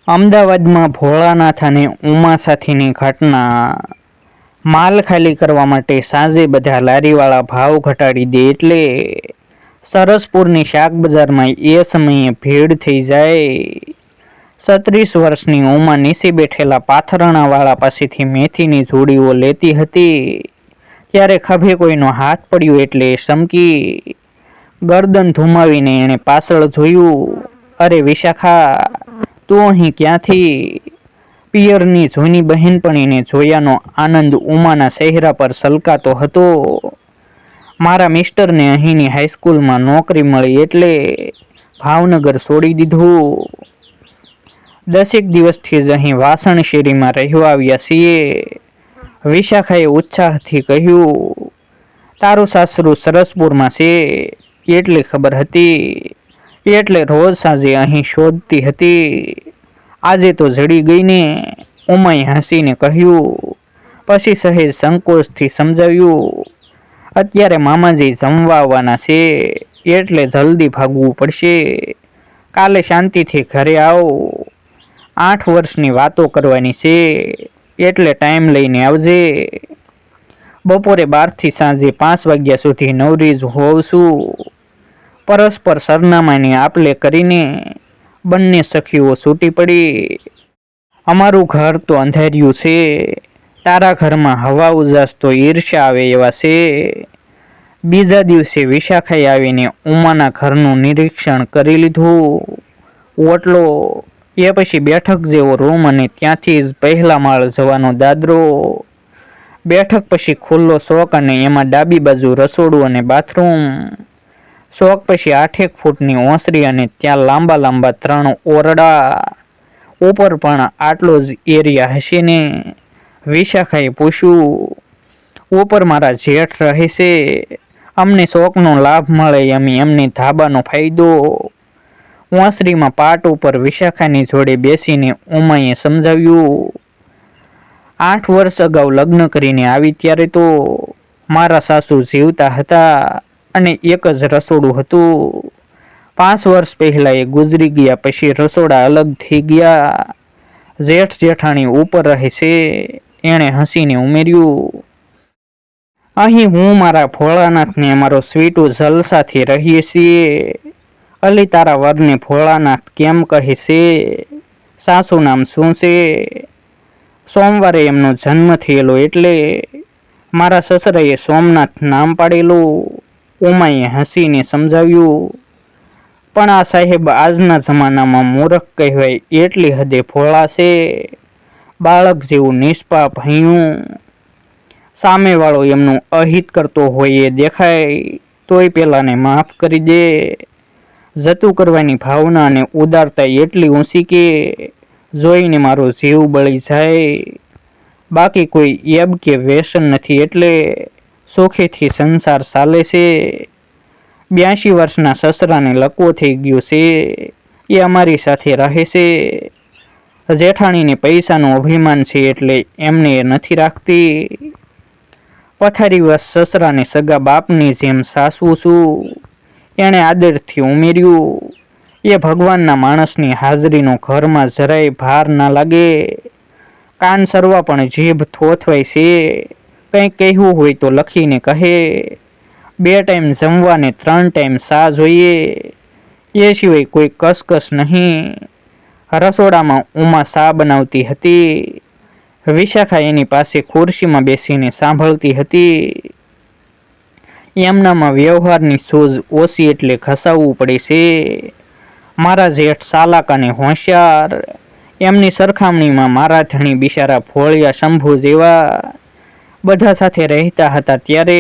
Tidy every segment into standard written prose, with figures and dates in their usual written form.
અમદાવાદમાં ભોળાનાથ અને ઉમા સાથેની ઘટના. માલ ખાલી કરવા માટે સાંજે બધા લારીવાળા ભાવ ઘટાડી દે એટલે સરસપુરની શાક બજારમાં એ સમયે ભીડ થઈ જાય. 36 વર્ષની ઉમા નીચે બેઠેલા પાથરણાવાળા પાસેથી મેથીની જોડીઓ લેતી હતી ત્યારે ખભે કોઈનો હાથ પડ્યો એટલે સમકી ગરદન ધુમાવીને એણે પાછળ જોયું. અરે વિશાખા, તું અહીં ક્યાંથી? પિયરની જૂની બહેનપણીને જોયાનો આનંદ ઉમાના ચહેરા પર સલકાતો હતો. મારા મિસ્ટરને અહીંની હાઈસ્કૂલમાં નોકરી મળી એટલે ભાવનગર છોડી દીધું. 10 દિવસથી જ અહીં વાસણ શેરીમાં રહેવા આવ્યા છીએ. વિશાખાએ ઉત્સાહથી કહ્યું. તારું સાસરું સરસપુરમાં છે એટલી ખબર હતી, એટલે રોજ સાંજે અહીં શોધતી હતી. આજે તો જડી ગઈને, ઉમાએ હસીને કહ્યું. પછી સહેજ સંકોચથી સમજાવ્યું. અત્યારે મામાજી જમવા આવવાના છે એટલે જલ્દી ભાગવું પડશે. કાલે શાંતિથી ઘરે આવો. 8 વર્ષની વાતો કરવાની છે એટલે ટાઈમ લઈને આવજે. બપોરે 12 થી સાંજે 5 વાગ્યા સુધી નવરી જ હોઉં છું. પરસ્પર સરનામાની આપલે કરીને બંને સખીઓ છૂટી પડી. અમારું ઘર તો અંધાર્યું છે. તારા ઘરમાં હવા ઉજાસ તો ઈર્ષ્યા આવે એવા છે. બીજા દિવસે વિશાખાએ આવીને ઉમાના ઘરનું નિરીક્ષણ કરી લીધું. ઓટલો, એ પછી બેઠક જેવો રૂમ અને ત્યાંથી જ પહેલા માળ જવાનો દાદરો. બેઠક પછી ખુલ્લો શોક અને એમાં ડાબી બાજુ રસોડું અને બાથરૂમ. શોક પછી 8 ફૂટની ઓસરી અને ત્યાં લાંબા લાંબા 3 ઓરડા. ઉપર પણ આટલો જ એરિયા હશે ને? વિશાખાએ પૂછ્યું. ઉપર મારા જેઠ રહે છે. અમને શોકનો લાભ મળે એમ એમને ધાબાનો ફાયદો. ઓસરીમાં પાટ ઉપર વિશાખાની જોડે બેસીને ઉમાએ સમજાવ્યું. 8 વર્ષ અગાઉ લગ્ન કરીને આવી ત્યારે તો મારા સાસુ જીવતા હતા અને એક જ રસોડું હતું. 5 વર્ષ પહેલા એ ગુજરી ગયા પછી રસોડા અલગ થઈ ગયા. જેઠ જેઠાણી ઉપર રહે છે. એણે હસીને ઉમેર્યું. અહીં હું મારા ભોળાનાથને અમારો સ્વીટુ જલસાથી રહીએ છીએ. અલી, તારા વરને ભોળાનાથ કેમ કહે છે? સાસુ નામ શું છે? સોમવારે એમનો જન્મ થયેલો એટલે મારા સસરાએ સોમનાથ નામ પાડેલું. ઉમાએ હસીને સમજાવ્યું. પણ આ સાહેબ આજના જમાનામાં મૂર્ખ કહેવાય એટલી હદે ભોળા છે. બાળક જેવું નિષ્પાપ હૈયું. સામેવાળો એમનું અહિત કરતો હોય એ દેખાય તોય પેલાને માફ કરી દે. જતું કરવાની ભાવના અને ઉદારતા એટલી ઊંચી કે જોઈને મારો જીવ બળી જાય. બાકી કોઈ એબ કે વ્યસન નથી એટલે સુખેથી સંસાર ચાલે છે. 82 વર્ષના સસરાને લકવો થઈ ગયો છે. એ અમારી સાથે રહે છે. જેઠાણીને પૈસાનું અભિમાન છે એટલે એમને એ નથી રાખતી. પથારીવશ સસરાને સગા બાપની જેમ સાસવું છું. એણે આદરથી ઉમેર્યું. એ ભગવાનના માણસની હાજરીનો ઘરમાં જરાય ભાર ના લાગે. કાન સરવા પણ જીભ થોથવાય છે. કંઈક કહેવું હોય તો લખીને કહે. 2 ટાઈમ જમવાને 3 ટાઈમ ચા જોઈએ. એ સિવાય કોઈ કસકસ નહીં. રસોડામાં ઉમા ચા બનાવતી હતી. વિશાખા એની પાસે ખુરશીમાં બેસીને સાંભળતી હતી. એમનામાં વ્યવહારની સૂઝ ઓછી એટલે ઘસાવવું પડે છે. મારા જેઠ ચાલાક અને હોશિયાર. એમની સરખામણીમાં મારા ધણી બિચારા ભોળિયા શંભુ જેવા. બધા સાથે રહેતા હતા ત્યારે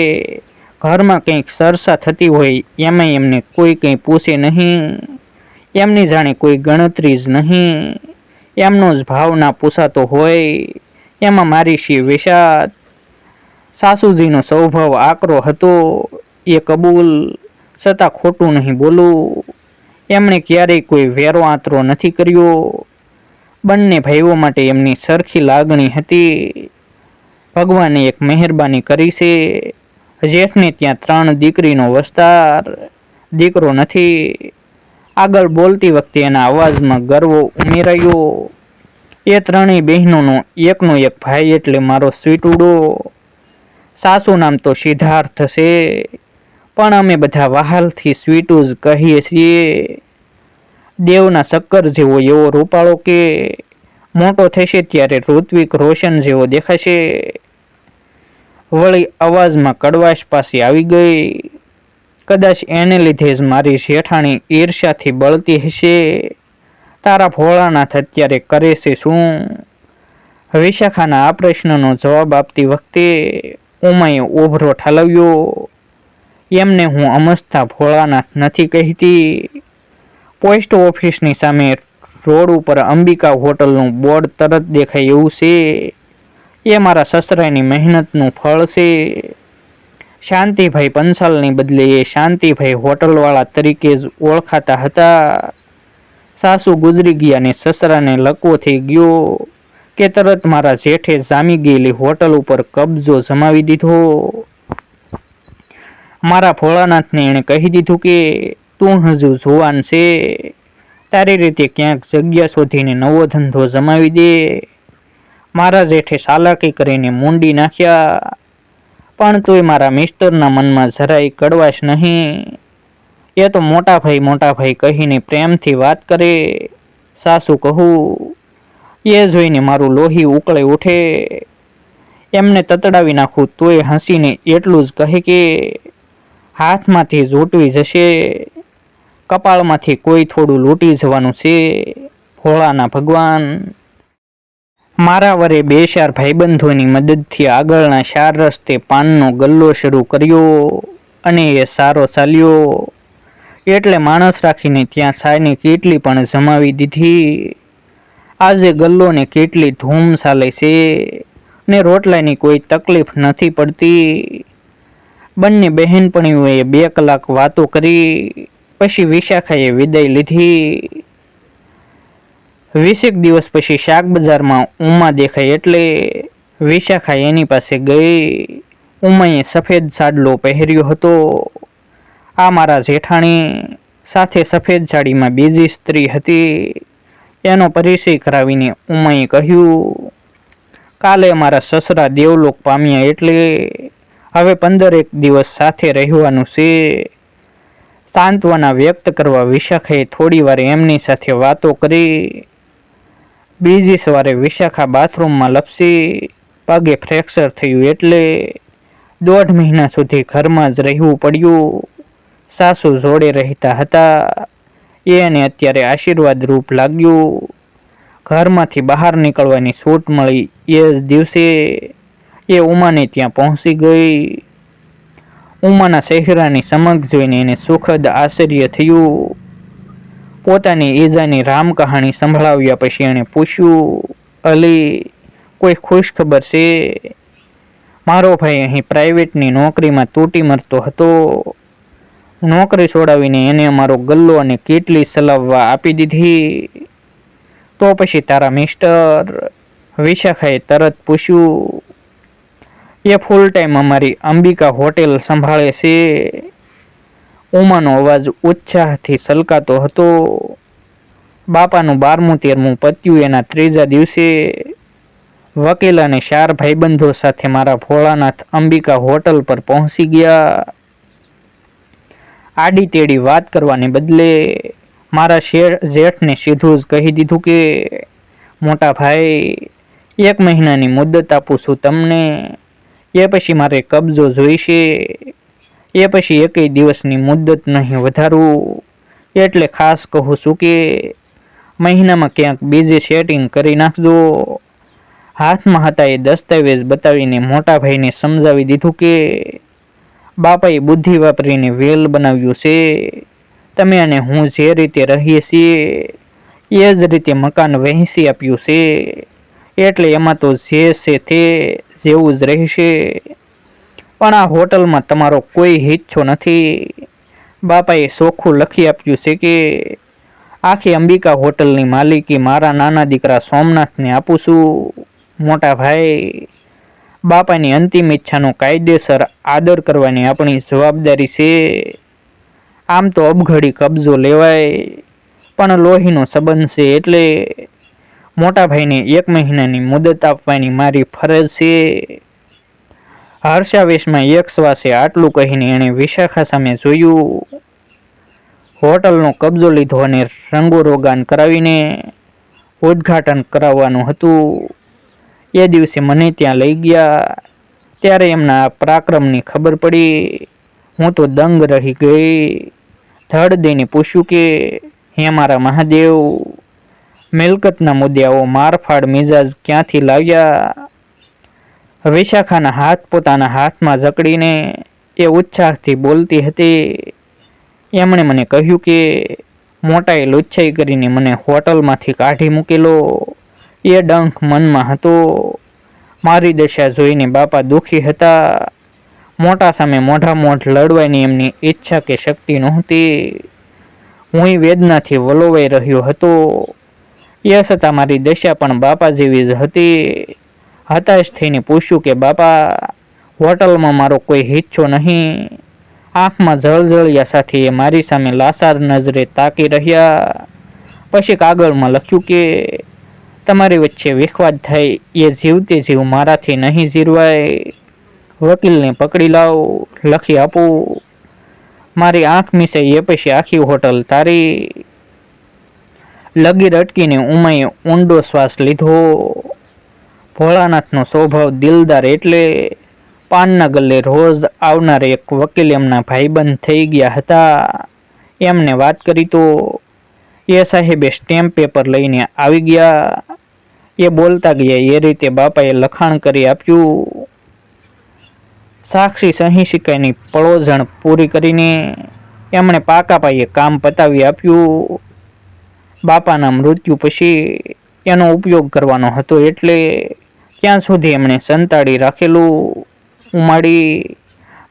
ઘરમાં કંઈક ચર્ચા થતી હોય એમાં એમને કોઈ કંઈ પૂછે નહીં. એમની જાણે કોઈ ગણતરી જ નહીં. એમનો જ ભાવ ના પૂછાતો હોય. એમાં મારી શી વિષાદ. સાસુજીનો સ્વભાવ આકરો હતો એ કબૂલ, છતાં ખોટું નહીં બોલું. એમણે ક્યારેય કોઈ વેરો આંતરો નથી કર્યો. બંને ભાઈઓ માટે એમની સરખી લાગણી હતી. ભગવાને એક મહેરબાની કરી છે. જેઠને ત્યાં 3 દીકરીનો વસ્તાર. દીકરો નથી. આગળ બોલતી વખતે એના અવાજમાં ગર્વ ઉમેરાયો. એ ત્રણેય બહેનોનો એકનો એક ભાઈ એટલે મારો સ્વીટુડો. સાસુ નામ તો સિદ્ધાર્થ છે, પણ અમે બધા વહાલથી સ્વીટુ જ કહીએ છીએ. દેવના શક્કર જેવો એવો રૂપાળો કે મોટો થશે ત્યારે ઋત્વિક રોશન જેવો દેખાશે. વળી અવાજમાં કડવાશ પાછી આવી ગઈ. કદાચ એને લીધે જ મારી જેઠાણી ઈર્ષ્યાથી બળતી હશે. તારા ભોળાનાથ અત્યારે કરે છે શું? વિશાખાના આ પ્રશ્નનો જવાબ આપતી વખતે ઉમાએ ઓભરો ઠાલવ્યો. એમને હું અમસ્તા ભોળાનાથ નથી કહેતી. પોસ્ટ ઓફિસની સામે રોડ ઉપર અંબિકા હોટલનું બોર્ડ તરત દેખાય એવું છે. એ મારા સસરાની મહેનતનું ફળ છે. શાંતિભાઈ પંસાલની બદલે એ શાંતિભાઈ હોટલવાળા તરીકે જ ઓળખાતા હતા. સાસુ ગુજરી ગયા ને સસરાને લકવો થઈ ગયો કે તરત મારા જેઠે જામી ગયેલી હોટલ ઉપર કબજો જમાવી દીધો. મારા ભોળાનાથને એણે કહી દીધું કે તું હજુ જુવાન છે, તારી રીતે ક્યાંક જગ્યા શોધીને નવો ધંધો જમાવી દે. મારા જેઠે ચાલાકી કરીને મૂંડી નાખ્યા, પણ તોય મારા મિસ્ટરના મનમાં જરાય કડવાશ નહીં. એ તો મોટા ભાઈ કહીને પ્રેમથી વાત કરે. સાસુ કહું એ જોઈને મારું લોહી ઉકળે ઉઠે. એમને તતડાવી નાખું તોય હસીને એટલું જ કહે કે હાથમાંથી લૂંટવી જશે, કપાળમાંથી કોઈ થોડું લૂંટી જવાનું છે. ભોળાના ભગવાન. મારા વરે 2-4 ભાઈબંધોની મદદથી આગળના 4 રસ્તે પાનનો ગલ્લો શરૂ કર્યો અને એ સારો ચાલ્યો. એટલે માણસ રાખીને ત્યાં સાયની કેટલી પણ જમાવી દીધી. આજે ગલ્લોને કેટલી ધૂમ ચાલે છે ને રોટલાની કોઈ તકલીફ નથી પડતી. બંને બહેનપણીઓએ 2 કલાક વાતો કરી. પછી વિશાખાએ વિદાય લીધી. 20 દિવસ પછી શાક બજારમાં ઉમા દેખાય એટલે વિશાખા એની પાસે ગઈ. ઉમાએ સફેદ સાડલો પહેર્યો હતો. આ મારા જેઠાણી સાથે સફેદ સાડીમાં બીજી સ્ત્રી હતી. એનો પરિચય કરાવીને ઉમાએ કહ્યું, કાલે મારા સસરા દેવલોક પામ્યા એટલે હવે 15 દિવસ સાથે રહેવાનું છે. સાંત્વના વ્યક્ત કરવા વિશાખાએ થોડી વાર એમની સાથે વાતો કરી. બીજી સવારે વિશાખા બાથરૂમમાં લપસી. પગે ફ્રેક્ચર થયું એટલે 1.5 મહિના સુધી ઘરમાં જ રહેવું પડ્યું. સાસુ જોડે રહેતા હતા. એને અત્યારે આશીર્વાદ રૂપ લાગ્યું. ઘરમાંથી બહાર નીકળવાની છૂટ મળી એ જ દિવસે એ ઉમાને ત્યાં પહોંચી ગઈ. ઉમાના ચહેરાની ચમક જોઈને એને સુખદ આશ્ચર્ય થયું. પોતાની ઈજાની રામ કહાણી સંભળાવ્યા પછી એણે પૂછ્યું, અલી કોઈ ખુશ ખબર છે? મારો ભાઈ અહીં પ્રાઇવેટની નોકરીમાં તૂટી મરતો હતો. નોકરી છોડાવીને એને અમારો ગલ્લો અને કેટલી ચલાવવા આપી દીધી. તો પછી તારા મિસ્ટર? વિશાખાએ તરત પૂછ્યું. એ ફૂલ ટાઈમ અમારી અંબિકા હોટેલ સંભાળે છે. ઉમાનો અવાજ ઉત્સાહથી છલકાતો હતો. બાપાનું 12મું-13મું પત્યું એના 3જા દિવસે વકીલ અને 4 ભાઈબંધો સાથે મારા ભોળાનાથ અંબિકા હોટલ પર પહોંચી ગયા. આડી તેડી વાત કરવાને બદલે મારા જેઠને સીધું જ કહી દીધું કે મોટા ભાઈ 1 મહિનાની મુદત આપું છું તમને. એ પછી મારે કબજો જોઈશે. એ પછી 1 દિવસની મુદત નહીં વધારું. એટલે ખાસ કહું છું કે મહિનામાં ક્યાંક બીજે સેટિંગ કરી નાખજો. હાથમાં હતા એ દસ્તાવેજ બતાવીને મોટા ભાઈને સમજાવી દીધું કે બાપાએ બુદ્ધિ વાપરીને વેલ બનાવ્યું છે. તમે અને હું જે રીતે રહીએ છીએ એ જ રીતે મકાન વહેંચી આપ્યું છે. એટલે એમાં તો જે છે તે જેવું જ રહેશે. પણ આ હોટલમાં તમારો કોઈ હિસ્સો નથી. બાપાએ ચોખ્ખું લખી આપ્યું છે કે આખી અંબિકા હોટલની માલિકી મારા નાના દીકરા સોમનાથને આપું છું. મોટા ભાઈ, બાપાની અંતિમ ઈચ્છાનો કાયદેસર આદર કરવાની આપણી જવાબદારી છે. આમ તો અબઘડી કબજો લેવાય, પણ લોહીનો સંબંધ છે એટલે મોટા ભાઈને 1 મહિનાની મુદત આપવાની મારી ફરજ છે. હર્ષાવેશમાં એક શ્વાસે આટલું કહીને એણે વિશાખા સામે જોયું. હોટલનો કબજો લીધો અને રંગોરોગાન કરાવીને ઉદ્ઘાટન કરાવવાનું હતું. એ દિવસે મને ત્યાં લઈ ગયા ત્યારે એમના પરાક્રમની ખબર પડી. હું તો દંગ રહી ગઈ. ધડ દઈને પૂછ્યું કે હે મારા મહાદેવ, મિલકતના મુદ્દાઓ મારફાડ મિજાજ ક્યાંથી લાવ્યા? વિશાખાના હાથ પોતાના હાથમાં જકડીને એ ઉત્સાહથી બોલતી હતી. એમણે મને કહ્યું કે મોટાએ લુચ્છાઈ કરીને મને હોટલમાંથી કાઢી મૂકેલો. એ ડંખ મનમાં હતો. મારી દશા જોઈને બાપા દુઃખી હતા. મોટા સામે મોઢામોઢ લડવાની એમની ઈચ્છા કે શક્તિ નહોતી. હું વેદનાથી વલોવાઈ રહ્યો હતો. એ છતાં મારી દશા પણ બાપા જેવી જ હતી. હતાશ થઈને પૂછ્યું કે બાપા, હોટલમાં મારો કોઈ હિસ્સો નહીં. આંખમાં જળજળિયા સાથે એ મારી સામે લાસાર નજરે તાકી રહ્યા. પછી કાગળમાં લખ્યું કે તમારી વચ્ચે વિખવાદ થાય એ જીવતે જીવ મારાથી નહીં જીરવાય. વકીલને પકડી લાવ, લખી આપું. મારી આંખ મીસાઈ એ પછી આખી હોટલ તારી. લગીર અટકીને ઉમાએ ઊંડો શ્વાસ લીધો. ભોળાનાથનો સ્વભાવ દિલદાર એટલે પાનના ગલ્લે રોજ આવનાર એક વકીલ એમના ભાઈબંધ થઈ ગયા હતા. એમને વાત કરી તો એ સાહેબે સ્ટેમ્પ પેપર લઈને આવી ગયા. એ બોલતા ગયા એ રીતે બાપાએ લખાણ કરી આપ્યું. સાક્ષી સહી સિક્કાની પળોજણ પૂરી કરીને એમણે પાકા પાયે કામ પતાવી આપ્યું. બાપાના મૃત્યુ પછી એનો ઉપયોગ કરવાનો હતો એટલે ત્યાં સુધી એમણે સંતાડી રાખેલું. ઉમાડી,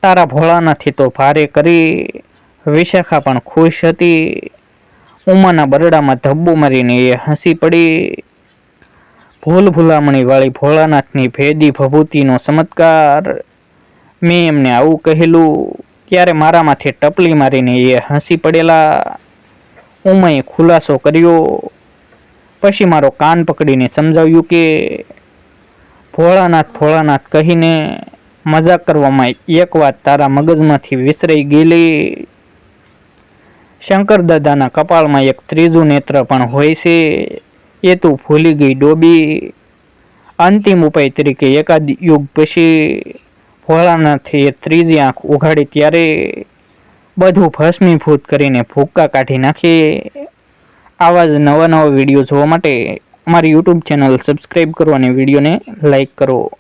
તારા ભોળાનાથી તો ભારે કરી. વિશાખા પણ ખુશ હતી. ઉમાના બરડામાં ધબ્બો મારીને એ હસી પડી. ભૂલ ભૂલામણી વાળી ભોળાનાથની ભેદી ભભૂતિનો ચમત્કાર. મેં એમને આવું કહેલું ત્યારે મારા માથે ટપલી મારીને એ હસી પડેલા. ઉમાએ ખુલાસો કર્યો. પછી મારો કાન પકડીને સમજાવ્યું કે ભોળાનાથ ભોળાનાથ કહીને મજાક કરવામાં એક વાત તારા મગજમાંથી વિસરાઈ ગયેલી. શંકર દાદાના કપાળમાં એક ત્રીજું નેત્ર પણ હોય છે. એ તું ભૂલી ગઈ ડોબી. અંતિમ ઉપાય તરીકે એકાદ યુગ પછી ભોળાનાથે એ ત્રીજી આંખ ઉઘાડી ત્યારે બધું ભસ્મીભૂત કરીને ભૂક્કા કાઢી નાખે. આવા જ નવા વિડીયો જોવા માટે અમારી યુટ્યુબ ચેનલ સબસ્ક્રાઈબ કરો અને વિડીયોને લાઈક કરો.